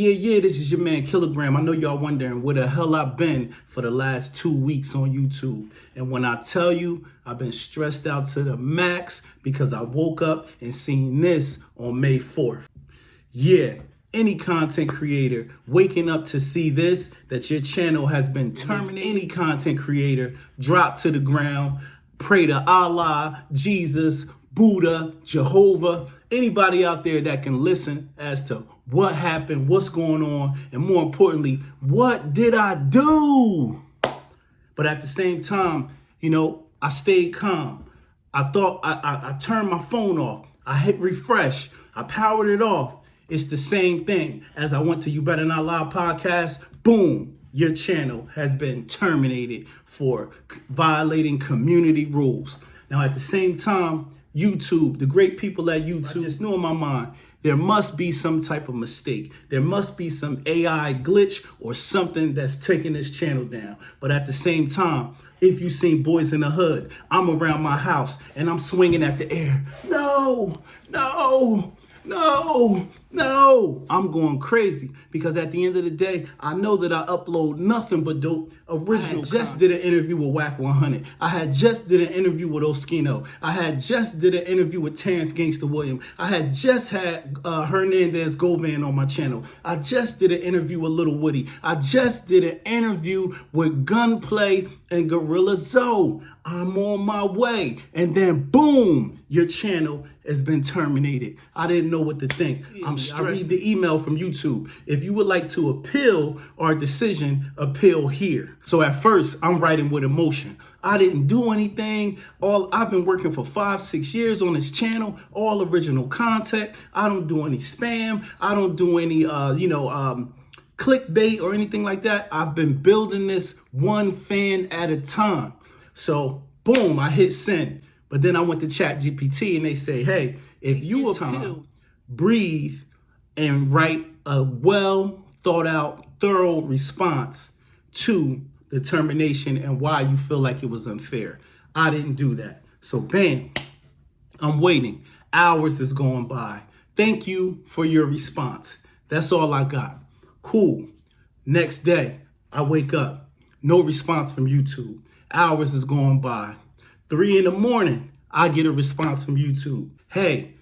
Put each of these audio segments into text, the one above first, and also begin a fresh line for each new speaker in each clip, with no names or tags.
Yeah, this is your man Kilogram. I know y'all wondering where the hell I've been for the last 2 weeks on YouTube. And when I tell you, I've been stressed out to the max because I woke up and seen this on May 4th. Yeah, any content creator waking up to see this, that your channel has been terminated. Any content creator drop to the ground, pray to Allah, Jesus, Buddha, Jehovah, anybody out there that can listen as to what happened, what's going on, and more importantly, what did I do? But at the same time, I stayed calm. I turned my phone off. I hit refresh. I powered it off. It's the same thing as I went to You Better Not Lie podcast. Boom, your channel has been terminated for violating community rules. Now, at the same time, YouTube, the great people at YouTube, I just knew in my mind, there must be some type of mistake. There must be some AI glitch or something that's taking this channel down. But at the same time, if you seen Boys in the Hood, I'm around my house and I'm swinging at the air. No. I'm going crazy because at the end of the day, I know that I upload nothing but dope original. I just did an interview with Whack 100. I had just did an interview with Oskino. I had just did an interview with Terrence Gangsta William. I had just had Hernandez Govan on my channel. I just did an interview with Little Woody. I just did an interview with Gunplay and Gorilla Zoe. I'm on my way. And then boom, your channel has been terminated. I didn't know what to think. I'm stressed. I read the email from YouTube. If you would like to appeal our decision, appeal here. So at first, I'm writing with emotion. I didn't do anything. I've been working for 5-6 years on this channel, all original content. I don't do any spam. I don't do any, clickbait or anything like that. I've been building this one fan at a time. So boom, I hit send. But then I went to ChatGPT and they say, hey, if you appeal, breathe and write a well thought out, thorough response to the termination and why you feel like it was unfair. I didn't do that. So bam, I'm waiting. Hours is going by. Thank you for your response. That's all I got. Cool. Next day, I wake up. No response from YouTube. Hours is going by. 3 in the morning, I get a response from YouTube. Hey,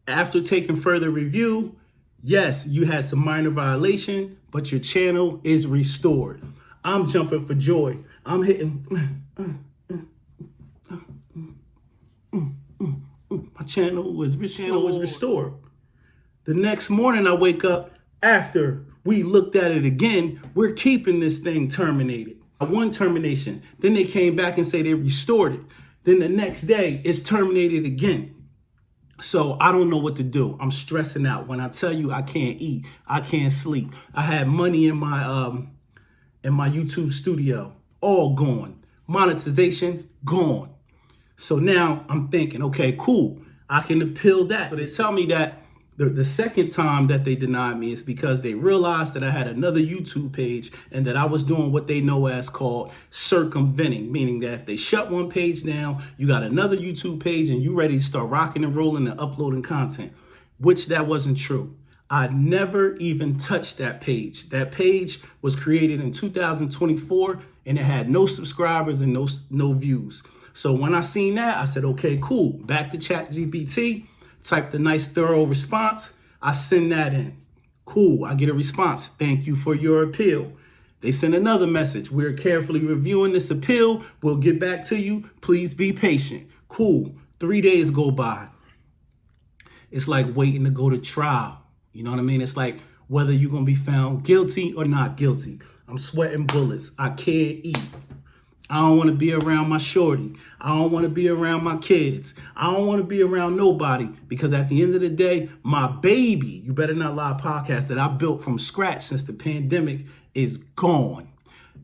after taking further review, yes, you had some minor violation, but your channel is restored. I'm jumping for joy. I'm hitting. My channel was restored. The next morning, I wake up. After we looked at it again, we're keeping this thing terminated. One termination. Then they came back and say they restored it. Then the next day, it's terminated again. So I don't know what to do. I'm stressing out. When I tell you I can't eat, I can't sleep. I had money in my YouTube studio, all gone. Monetization, gone. So now I'm thinking, okay, cool. I can appeal that. So they tell me that the second time that they denied me is because they realized that I had another YouTube page and that I was doing what they know as called circumventing, meaning that if they shut one page down, you got another YouTube page and you ready to start rocking and rolling and uploading content, which that wasn't true. I never even touched that page. That page was created in 2024 and it had no subscribers and no views. So when I seen that, I said, okay, cool. Back to ChatGPT. Type the nice thorough response. I send that in. Cool, I get a response. Thank you for your appeal. They send another message. We're carefully reviewing this appeal. We'll get back to you. Please be patient. Cool, 3 days go by. It's like waiting to go to trial. You know what I mean? It's like whether you're gonna be found guilty or not guilty. I'm sweating bullets. I can't eat. I don't want to be around my shorty. I don't want to be around my kids. I don't want to be around nobody because at the end of the day, my baby, You Better Not Lie podcast that I built from scratch since the pandemic is gone.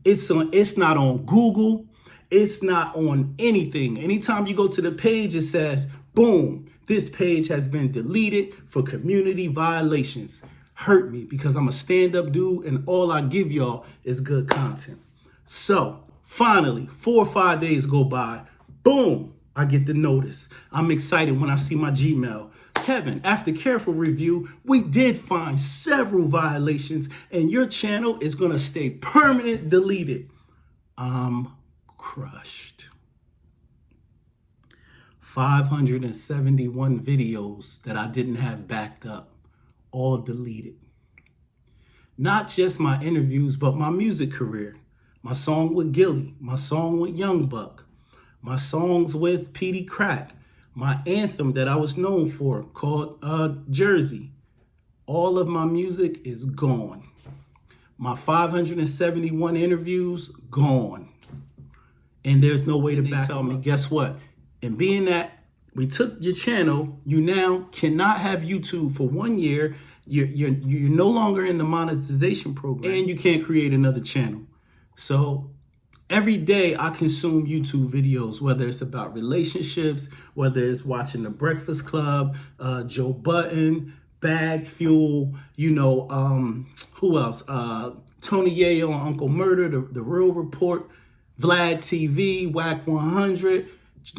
It's not on Google. It's not on anything. Anytime you go to the page, it says, boom, this page has been deleted for community violations. Hurt me because I'm a stand-up dude and all I give y'all is good content. So finally, 4 or 5 days go by. Boom, I get the notice. I'm excited when I see my Gmail. Kevin, after careful review, we did find several violations and your channel is going to stay permanent deleted. I'm crushed. 571 videos that I didn't have backed up, all deleted. Not just my interviews, but my music career. My song with Gilly, my song with Young Buck, my songs with Petey Crack, my anthem that I was known for called Jersey. All of my music is gone. My 571 interviews, gone. And there's no way to back tell me, guess what? And being that we took your channel, you now cannot have YouTube for 1 year. You're no longer in the monetization program, and you can't create another channel. So every day I consume YouTube videos, whether it's about relationships, whether it's watching The Breakfast Club, Joe Budden, Bag Fuel, who else? Tony Yayo on Uncle Murder, The Real Report, Vlad TV, Whack 100,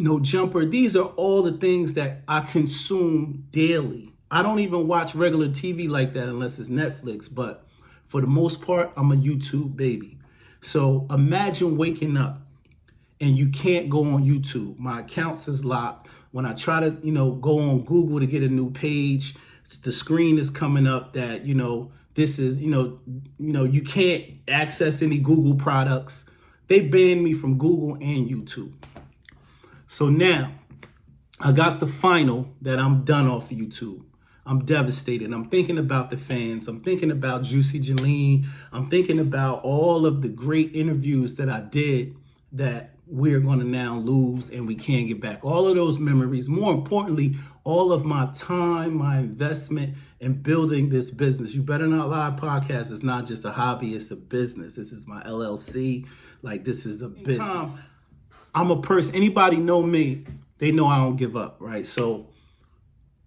No Jumper. These are all the things that I consume daily. I don't even watch regular TV like that unless it's Netflix, but for the most part, I'm a YouTube baby. So imagine waking up and you can't go on YouTube. My accounts is locked. When I try to, go on Google to get a new page, the screen is coming up that, this is, you can't access any Google products. They banned me from Google and YouTube. So now I got the final that I'm done off of YouTube. I'm devastated. I'm thinking about the fans. I'm thinking about Juicy Jalene. I'm thinking about all of the great interviews that I did that we're going to now lose and we can't get back. All of those memories. More importantly, all of my time, my investment in building this business. You Better Not Lie podcast is not just a hobby. It's a business. This is my LLC. Like, this is a business. I'm a person. Anybody know me, they know I don't give up, right? So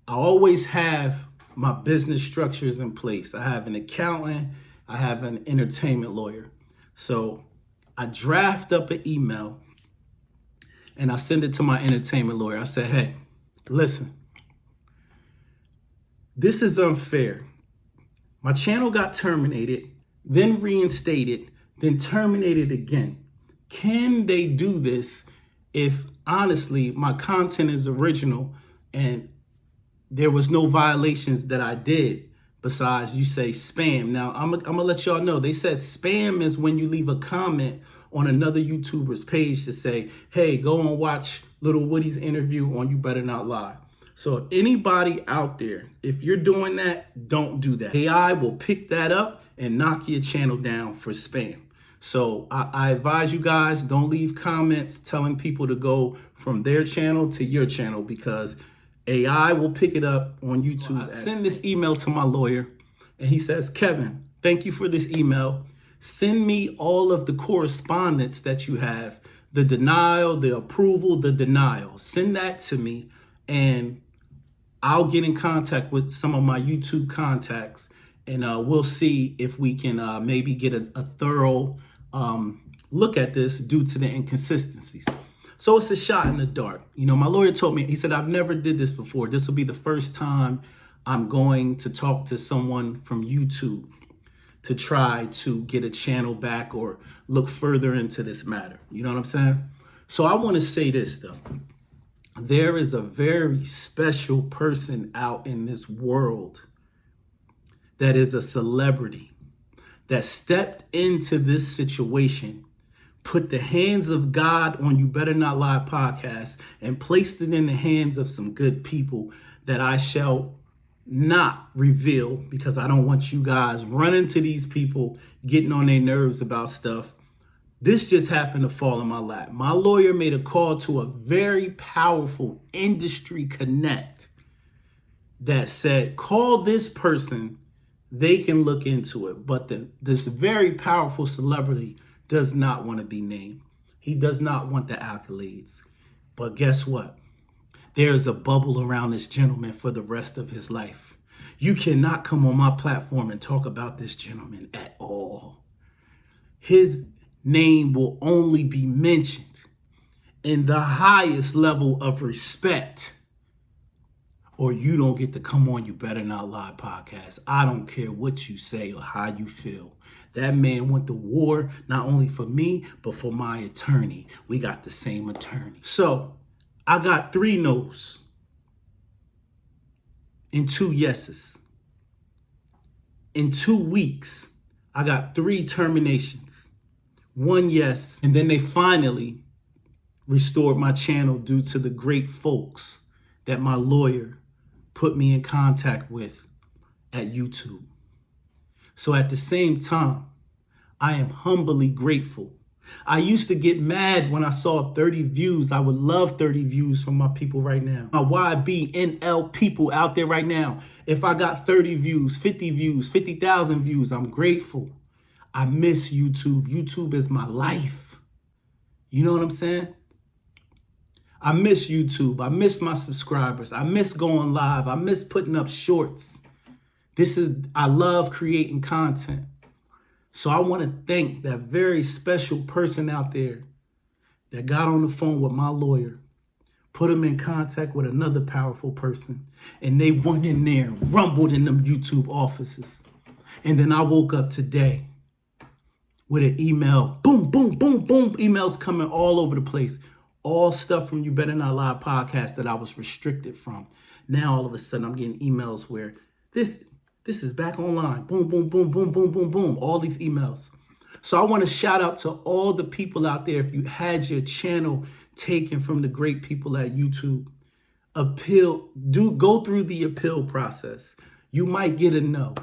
I always have my business structures in place. I have an accountant. I have an entertainment lawyer. So I draft up an email and I send it to my entertainment lawyer. I said, hey, listen, this is unfair. My channel got terminated, then reinstated, then terminated again. Can they do this if honestly my content is original and there was no violations that I did besides you say spam? Now, I'm gonna let y'all know. They said spam is when you leave a comment on another YouTuber's page to say, hey, go and watch Little Woody's interview on You Better Not Lie. So if anybody out there, if you're doing that, don't do that. AI will pick that up and knock your channel down for spam. So I advise you guys, don't leave comments telling people to go from their channel to your channel because AI will pick it up on YouTube. I send this email to my lawyer and he says, Kevin, thank you for this email. Send me all of the correspondence that you have, the denial, the approval, the denial. Send that to me and I'll get in contact with some of my YouTube contacts and we'll see if we can maybe get a thorough look at this due to the inconsistencies. So it's a shot in the dark. My lawyer told me, he said, I've never did this before. This will be the first time I'm going to talk to someone from YouTube to try to get a channel back or look further into this matter. You know what I'm saying? So I want to say this, though. There is a very special person out in this world that is a celebrity that stepped into this situation, put the hands of God on You Better Not Lie podcast and placed it in the hands of some good people that I shall not reveal because I don't want you guys running to these people, getting on their nerves about stuff. This just happened to fall in my lap. My lawyer made a call to a very powerful industry connect that said, call this person, they can look into it. But this very powerful celebrity does not want to be named. He does not want the accolades. But guess what? There's a bubble around this gentleman for the rest of his life. You cannot come on my platform and talk about this gentleman at all. His name will only be mentioned in the highest level of respect or you don't get to come on You Better Not Lie podcast. I don't care what you say or how you feel. That man went to war, not only for me, but for my attorney. We got the same attorney. So I got 3 no's and 2 yeses. In 2 weeks, I got 3 terminations, 1 yes, and then they finally restored my channel due to the great folks that my lawyer put me in contact with at YouTube. So at the same time, I am humbly grateful. I used to get mad when I saw 30 views. I would love 30 views from my people right now. My YBNL people out there right now. If I got 30 views, 50 views, 50,000 views, I'm grateful. I miss YouTube. YouTube is my life. You know what I'm saying? I miss YouTube. I miss my subscribers. I miss going live. I miss putting up shorts. I love creating content. So I want to thank that very special person out there that got on the phone with my lawyer, put him in contact with another powerful person, and they went in there and rumbled in them YouTube offices. And then I woke up today with an email, boom, boom, boom, boom, emails coming all over the place. All stuff from You Better Not Lie podcast that I was restricted from. Now all of a sudden I'm getting emails where this is back online. Boom, boom, boom, boom, boom, boom, boom. All these emails. So I want to shout out to all the people out there. If you had your channel taken from the great people at YouTube, go through the appeal process. You might get a no.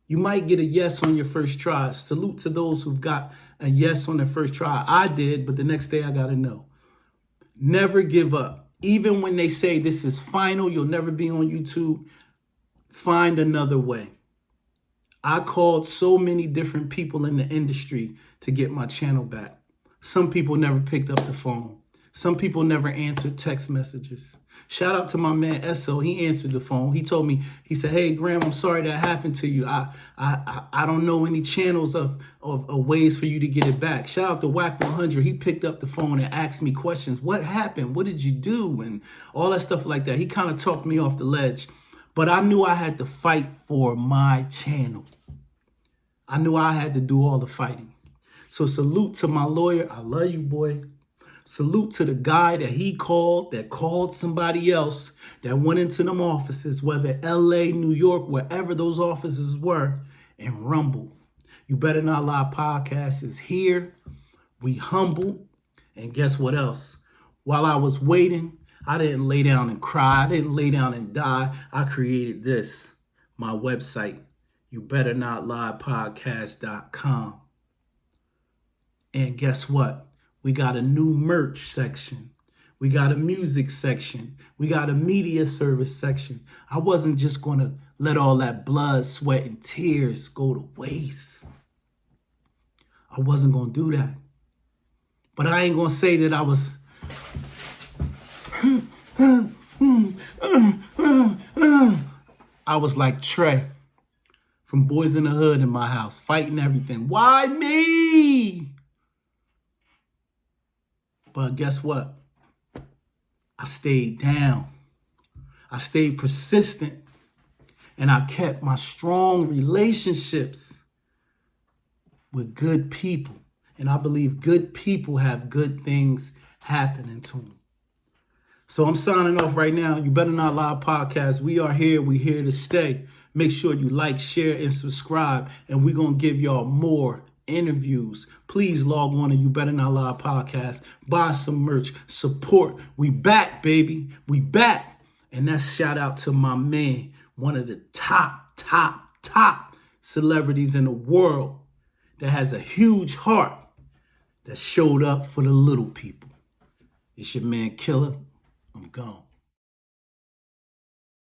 You might get a yes on your first try. Salute to those who've got a yes on their first try. I did, but the next day I got a no. Never give up. Even when they say this is final, you'll never be on YouTube, find another way. I called so many different people in the industry to get my channel back. Some people never picked up the phone. Some people never answered text messages. Shout out to my man Esso. He answered the phone. He told me, he said, "Hey Graham, I'm sorry that happened to you. I don't know any channels of ways for you to get it back." Shout out to Whack 100. He picked up the phone and asked me questions. What happened? What did you do? And all that stuff like that. He kind of talked me off the ledge. But I knew I had to fight for my channel. I knew I had to do all the fighting. So salute to my lawyer. I love you, boy. Salute to the guy that called somebody else, that went into them offices, whether LA, New York, wherever those offices were, and rumbled. You Better Not Lie podcast is here. We humble. And guess what else? While I was waiting, I didn't lay down and cry. I didn't lay down and die. I created this, my website, YouBetterNotLiePodcast.com. And guess what? We got a new merch section. We got a music section. We got a media service section. I wasn't just going to let all that blood, sweat, and tears go to waste. I wasn't going to do that. But I ain't going to say that I was... I was like Trey from Boys in the Hood in my house, fighting everything. Why me? But guess what? I stayed down. I stayed persistent. And I kept my strong relationships with good people. And I believe good people have good things happening to them. So I'm signing off right now. You Better Not Lie podcast. We are here. We're here to stay. Make sure you like, share, and subscribe. And we're going to give y'all more interviews. Please log on to You Better Not Lie podcast. Buy some merch. Support. We back, baby. We back. And that's shout out to my man, one of the top celebrities in the world that has a huge heart that showed up for the little people. It's your man Killer. I'm gone.